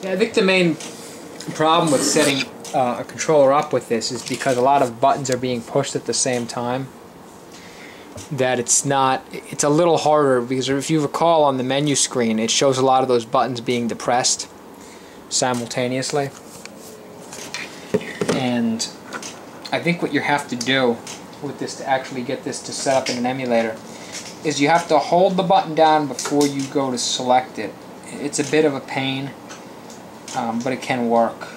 Yeah, I think the main problem with setting a controller up with this is because a lot of buttons are being pushed at the same time. That it's a little harder, because if you recall on the menu screen, it shows a lot of those buttons being depressed simultaneously. And I think what you have to do with this to actually get this to set up in an emulator is you have to hold the button down before you go to select it. It's a bit of a pain, but it can work.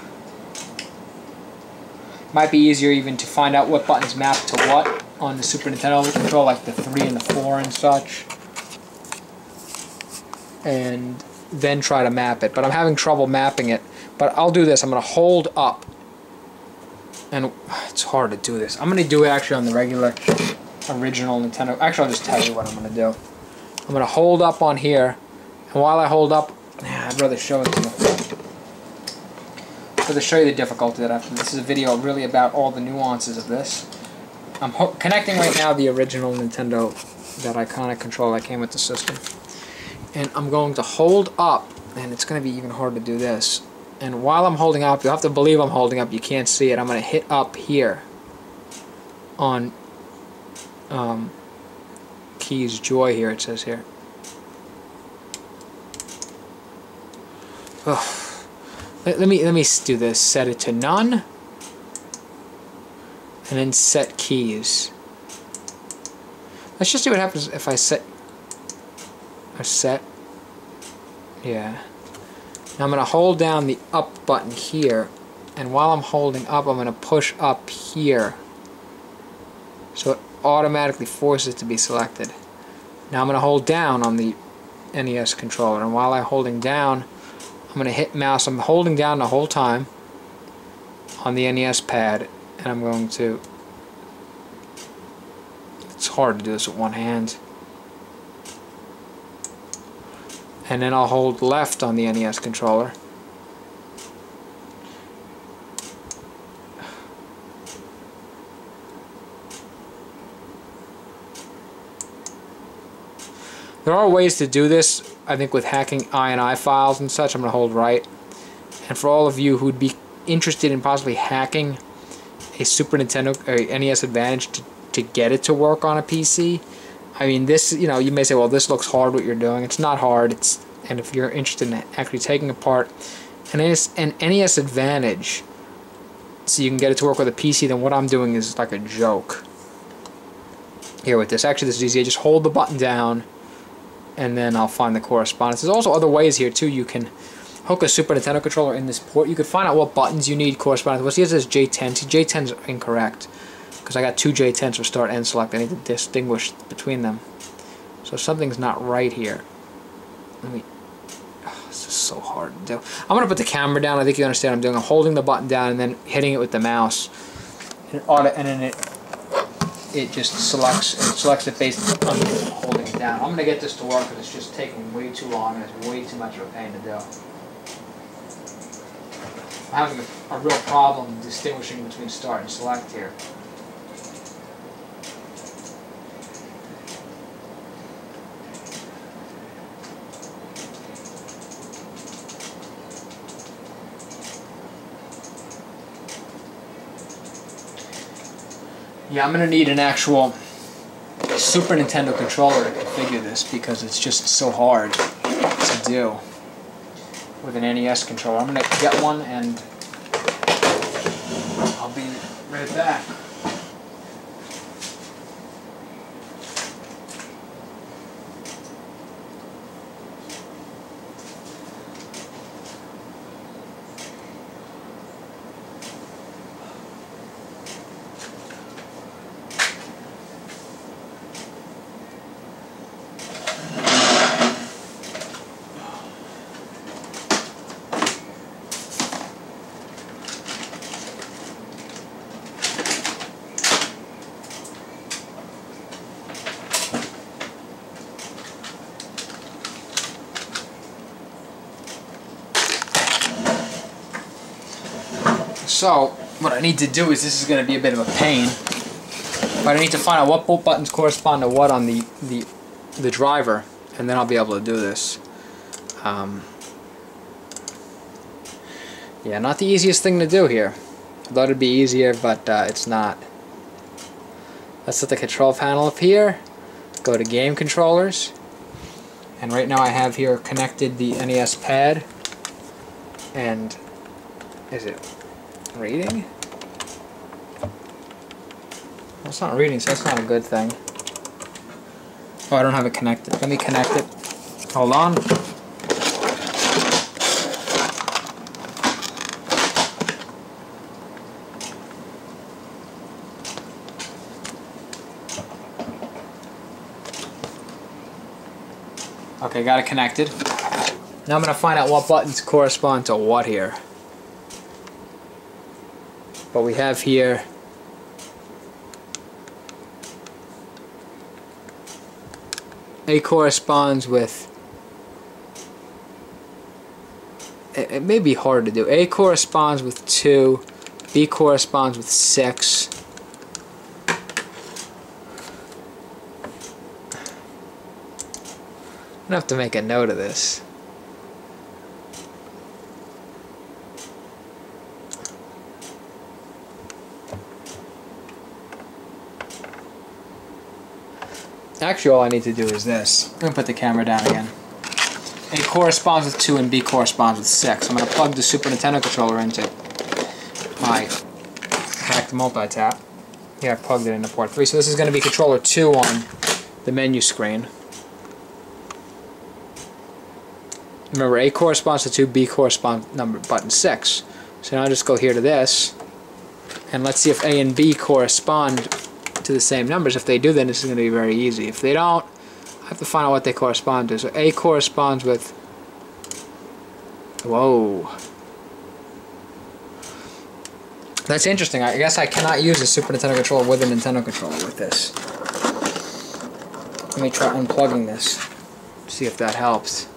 Might be easier even to find out what buttons map to what on the Super Nintendo control, like the 3 and the 4 and such, and then try to map it. But I'm having trouble mapping it. But I'll do this. I'm going to hold up, and it's hard to do this. I'm going to do it actually on the regular original Nintendo. Actually, I'll just tell you what I'm going to do. I'm going to hold up on here, and while I hold up, I'd rather show it to you. To show you the difficulty that I have. This is a video really about all the nuances of this. I'm connecting right now the original Nintendo, that iconic controller that came with the system. And I'm going to hold up, and it's going to be even hard to do this. And while I'm holding up, you'll have to believe I'm holding up, you can't see it. I'm going to hit up here on Keys Joy here, it says here. Ugh. Let me do this. Set it to none, and then set keys. Let's just see what happens if I set. Yeah. Now I'm going to hold down the up button here, and while I'm holding up, I'm going to push up here, so it automatically forces it to be selected. Now I'm going to hold down on the NES controller, and while I'm holding down, I'm going to hit mouse. I'm holding down the whole time on the NES pad, and I'm going to... It's hard to do this with one hand. And then I'll hold left on the NES controller. There are ways to do this, I think, with hacking INI files and such. I'm going to hold right. And for all of you who'd be interested in possibly hacking a Super Nintendo or NES Advantage to get it to work on a PC, I mean, this, you know, you may say, well, this looks hard what you're doing. It's not hard. And if you're interested in actually taking apart an NES Advantage so you can get it to work with a PC, then what I'm doing is like a joke here with this. Actually, this is easy. I just hold the button down, and then I'll find the correspondence. There's also other ways here too. You can hook a Super Nintendo controller in this port. You could find out what buttons you need correspondence. Well, see, it says J10. See, J10's incorrect because I got two J10s for start and select. I need to distinguish between them. So something's not right here. Let me... Oh, this is so hard to do. I'm going to put the camera down. I think you understand what I'm doing. I'm holding the button down and then hitting it with the mouse. And then it just selects it based on holding it down. I'm going to get this to work because it's just taking way too long and it's way too much of a pain to do. I'm having a real problem distinguishing between start and select here. Yeah, I'm going to need an actual Super Nintendo controller to configure this because it's just so hard to do with an NES controller. I'm going to get one and I'll be right back. So, what I need to do is, this is going to be a bit of a pain, but I need to find out what both buttons correspond to what on the driver, and then I'll be able to do this. Yeah, not the easiest thing to do here. I thought it'd be easier, but it's not. Let's set the control panel up here. Go to game controllers. And right now I have here connected the NES pad. And is it reading? Well, it's not reading, so that's not a good thing. Oh, I don't have it connected. Let me connect it. Hold on. Okay, got it connected. Now I'm going to find out what buttons correspond to what here. But we have here A corresponds with, it may be hard to do. A corresponds with 2, B corresponds with 6. I'm going to have to make a note of this. Actually, all I need to do is this. I'm going to put the camera down again. A corresponds with 2 and B corresponds with 6. I'm going to plug the Super Nintendo controller into my hacked multi-tap. Yeah, I plugged it into port 3. So this is going to be controller 2 on the menu screen. Remember, A corresponds to 2, B corresponds to button 6. So now I'll just go here to this, and let's see if A and B correspond to the same numbers. If they do, then this is going to be very easy. If they don't, I have to find out what they correspond to. So A corresponds with... Whoa. That's interesting. I guess I cannot use a Super Nintendo controller with a Nintendo controller with this. Let me try unplugging this. See if that helps.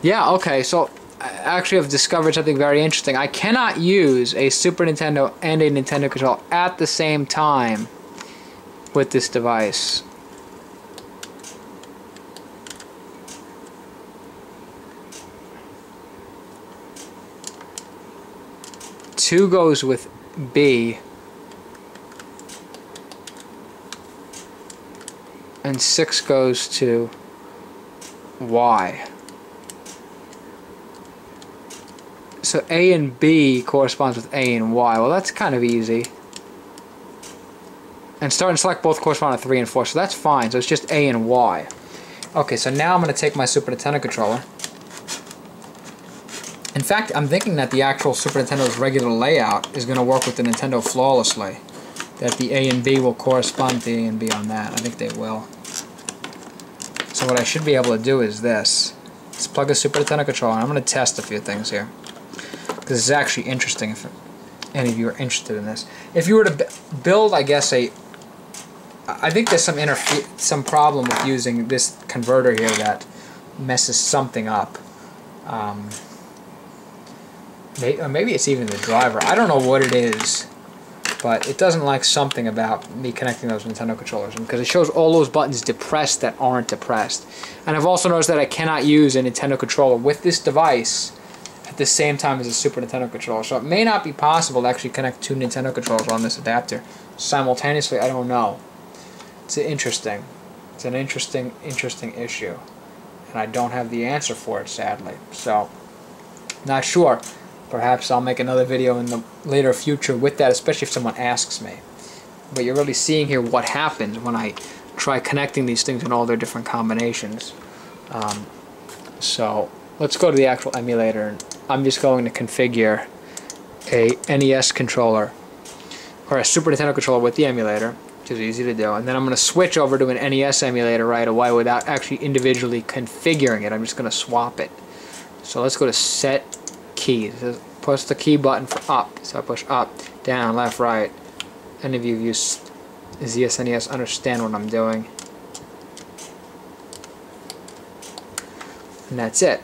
Yeah, okay, so I actually have discovered something very interesting. I cannot use a Super Nintendo and a Nintendo controller at the same time with this device. Two goes with B and 6 goes to Y. So A and B corresponds with A and Y. Well, that's kind of easy. And start and select both correspond to 3 and 4, so that's fine. So it's just A and Y. Okay, so now I'm going to take my Super Nintendo controller. In fact, I'm thinking that the actual Super Nintendo's regular layout is going to work with the Nintendo flawlessly. That the A and B will correspond to A and B on that. I think they will. So what I should be able to do is this. Let's plug a Super Nintendo controller, and I'm going to test a few things here. This is actually interesting if any of you are interested in this. If you were to build, I guess, I think there's some problem with using this converter here that messes something up. Maybe it's even the driver. I don't know what it is, but it doesn't like something about me connecting those Nintendo controllers, because it shows all those buttons depressed that aren't depressed. And I've also noticed that I cannot use a Nintendo controller with this device at the same time as a Super Nintendo controller. So it may not be possible to actually connect 2 Nintendo controllers on this adapter simultaneously. I don't know. It's interesting. It's an interesting issue. And I don't have the answer for it, sadly. So, not sure. Perhaps I'll make another video in the later future with that, especially if someone asks me. But you're really seeing here what happens when I try connecting these things in all their different combinations. So, let's go to the actual emulator, and I'm just going to configure a NES controller or a Super Nintendo controller with the emulator, which is easy to do, and then I'm going to switch over to an NES emulator right away without actually individually configuring it. I'm just going to swap it. So let's go to set keys. It says push the key button for up. So I push up, down, left, right. Any of you who use ZSNES understand what I'm doing. And that's it.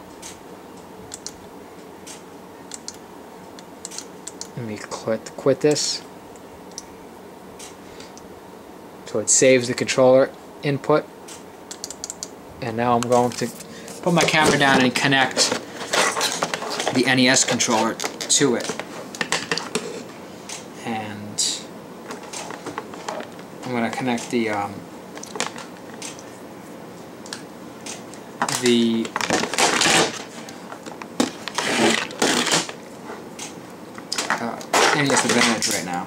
Let me quit this. So it saves the controller input. And now I'm going to put my camera down and connect the NES controller to it. And I'm going to connect the NES Advantage right now,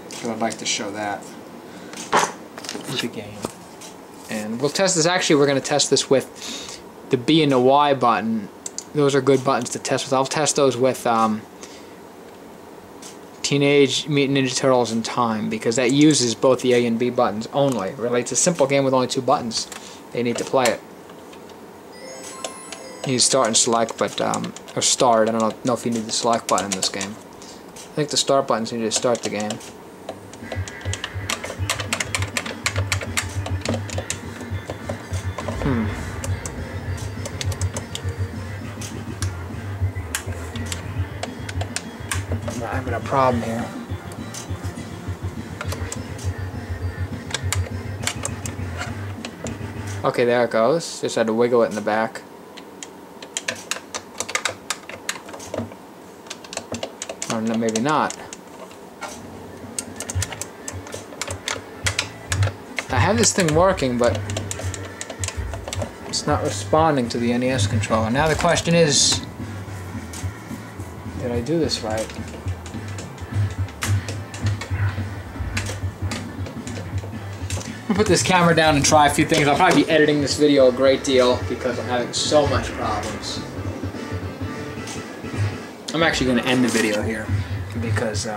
because I'd like to show that with the game. And we'll test this. Actually, we're going to test this with the B and the Y button. Those are good buttons to test with. I'll test those with Teenage Mutant Ninja Turtles in Time, because that uses both the A and B buttons only. Really, it's a simple game with only 2 buttons. They need to play it. You need start and select, but or start. I don't know if you need the select button in this game. I think the start buttons need to start the game. I'm having a problem here. Okay, there it goes. Just had to wiggle it in the back. Or no, maybe not. I have this thing working, but it's not responding to the NES controller. Now the question is, did I do this right? I'm gonna put this camera down and try a few things. I'll probably be editing this video a great deal because I'm having so much problems. I'm actually going to end the video here because